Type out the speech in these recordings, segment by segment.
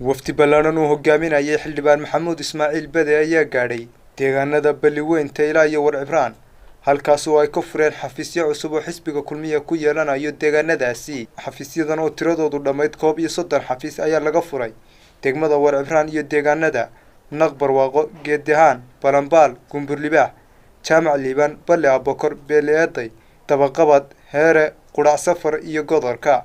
wafdi ballaaran uu hogaaminayay xildhibaan maxamuud ismaaciil bade ayaa gaadhay deegaanada Balliweynta ilaa iyo Warcibraan halkaas oo ay ka fureen xafiisyo cusub oo xisbiga kulmiye ku yeelanayo deegaanadaasi. xafiisyadan oo tiradoodu dhammayd 30 xafiis ayaa laga furay degmada Warcibraan iyo deegaanada Naqbarwaaqo, Geedahaan, Balanbaal, Gumburlibaax, Jaamac Liibaan, Balle Abokor, Beeleeday, Dabaqabad, Heere, Qurac Safar iyo Godolka.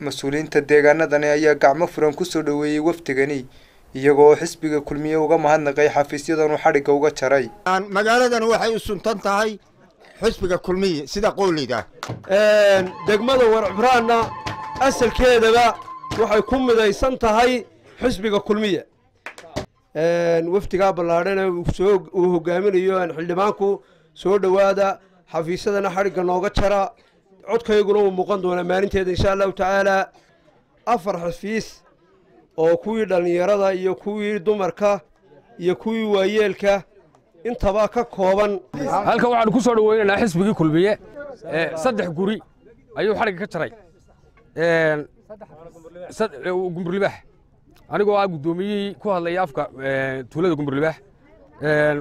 mas'uuliyiinta deegaanadan ayaa gacmo furan ku soo dhaweeyay waftigani iyagoo xisbiga kulmiye uga mahadnaqay xafiisyadan uu xariga uga jaray. magaaladan waxay u suntan tahay xisbiga kulmiye sida qoolida degmada Warcibraanna asalkeedaba waxay ku midaysan tahay xisbiga kulmiye. waftiga ballaaran uu hogaaminayo xildhibaanku soo dhawaada xafiisyadana xariga nooga jara codkayguna uu muuqan doona maalinteeda insha Allah taala 4 xafiis oo kuwii dhalinyarada iyo kuwii dumarka iyo kuwii waayeelka intaba ka kooban. halka waxaan ku soo dhaweynaynaa xisbigii kulmiye 3 guri ayuu xariga ka jaray Gumburlibaax anigoo ah gudoomiyay ku hadlay afka tuulada Gumburlibaax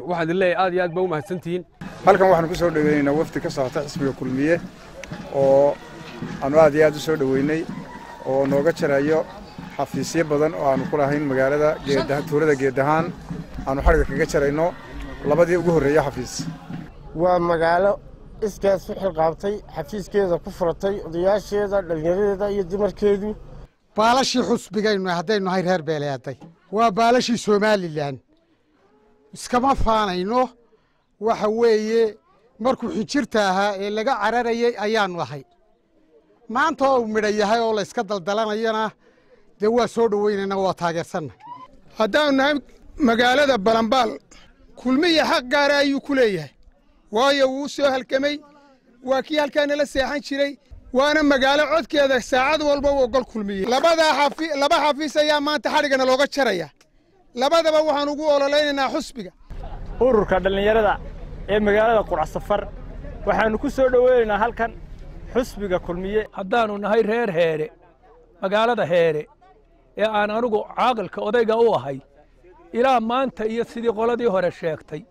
waxaan leeyahay aad iyo aad baa u mahadsantiin. halkan waxaan ku soo dhaweynaynaa wafdi ka socota xisbiga kulmiye oo aanu aad iyo aad u soo dhaweynay oo nooga jarayo xafiisyo badan oo aanu ku lahayn magaalada tuulada Geedahaan aanu xariga kaga jarayno labadii ugu horeeyay xafiis. waa magaalo iskeed suxil qaabtay xafiiskeeda ku furatay odayaasheeda dhalinyaradeeda iyo dumarkeedu. baalashii xusbigaynu haddaynu nahay reer Beeleeday waa baalashii Soomaaliland iskama faanayno waxa weeye markuu xijirta ahaa ee laga cararayay ayaanu ahay maanta oo midhayahay oo la iska daldalanayana de waa soo dhaweynayna waa taageersanna. haddaan nahay magaalada Balanbaal kulmiye xaq gaar ah ayuu ku leeyahay waayo wuu soo halkamay waa kii halkaan la seexan jiray waana magaalo codkeeda saacad walba uu gol kulmiye. laba xafiis ayaa maanta xarigana looga jaraya labadaba waxaan ugu ololeynaynaa xusbiga. ururka dhalinyarada ee magaalada Qurac Safar waxaanu ku soo dhaweynaynaa halkan xusbiga kulmiye. haddaanu nahay reer Heere magaalada Heere ee aan anigu caaqilka odayga u ahay ilaa maanta iyo sidii qoladii hore sheegtay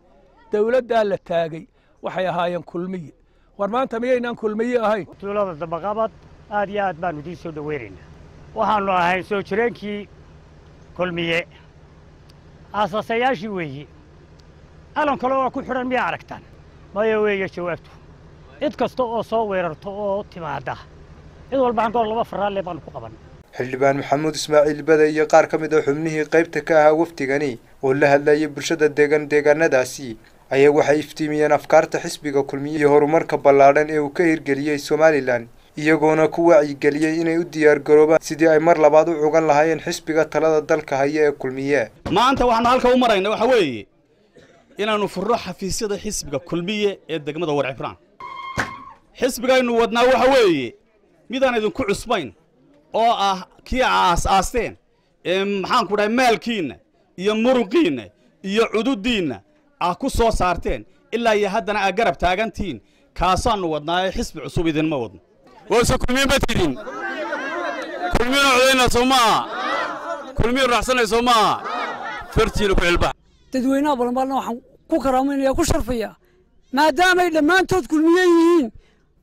dawladda la taagay waxay ahaayeen kulmiye. war maanta miyaynaan kulmiye ahayn? tuulada Dabaqabad aad iyo aad baan idin soo dhaweynaynaa waxaanu ahay soo jireenkii kulmiye aasasayaashii weeye alan kale oo ku xiran miyaa aragtaan maya weeye jawaabtu cid kasta oo soo weerarto oo timaada cid walba aan goor laba faraale baan ku qaban. xildhibaan maxamuud ismaaciil bade iyo qaar ka mid ah xubnihii qaybta ka ahaa waftigani oo la hadlayay bulshada deegaanadaasi ayaa waxay iftiimiyeen afkaarta xisbiga kulmiye iyo horumarka ballaaran ee uu ka hirgeliyay Somaliland iyagoona ku wacyigeliyay inay u diyaar garoobaan sidii ay mar labaad u cugan lahaayeen xisbiga talada dalka haya ee kulmiye. maanta waxaan halka u maraynaa waxa weeye inaanu furro xafiisyada xisbiga kulmiye ee degmada Warcibraan. xisbigaynu wadnaa waxa weeye midaan idinku cusbayn oo ah kii aasteen maxaan ku dhahay maalkiina iyo muruqiina iyo cududiina ku soo saarteen ilaa iyo haddana aad garab taagantiin kaasaanu wadnaa xisbi cusub idinma wadno. wayse kulmiye ma tidin kulmiye codayna Soomaa kulmiye raaxsanay Soomaa fartiina ku cilba dadweynaha Balanbaalna waxaan ku karaamaynayaa ku sharfaya maadaama ay dhammaantood kulmiye yihiin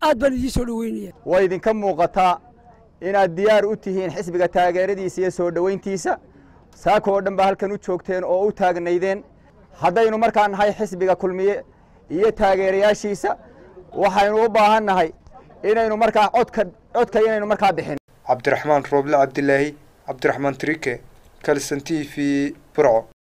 aad baan idin soo dhaweynaya. waa idinka muuqataa inaad diyaar u tihiin xisbiga taageeradiisa iyo soo dhaweyntiisa saakoo dhan baa halkan u joogteen oo u taagnaydeen. haddaynu markaa nahay xisbiga kulmiye iyo taageerayaashiisa waxaynu u baahan nahay inaynu markaa codka inaynu markaa bixin. Cabdiraxmaan Rooble Cabdilaahi Cabdiraxmaan Trike Kalsan TV Burco.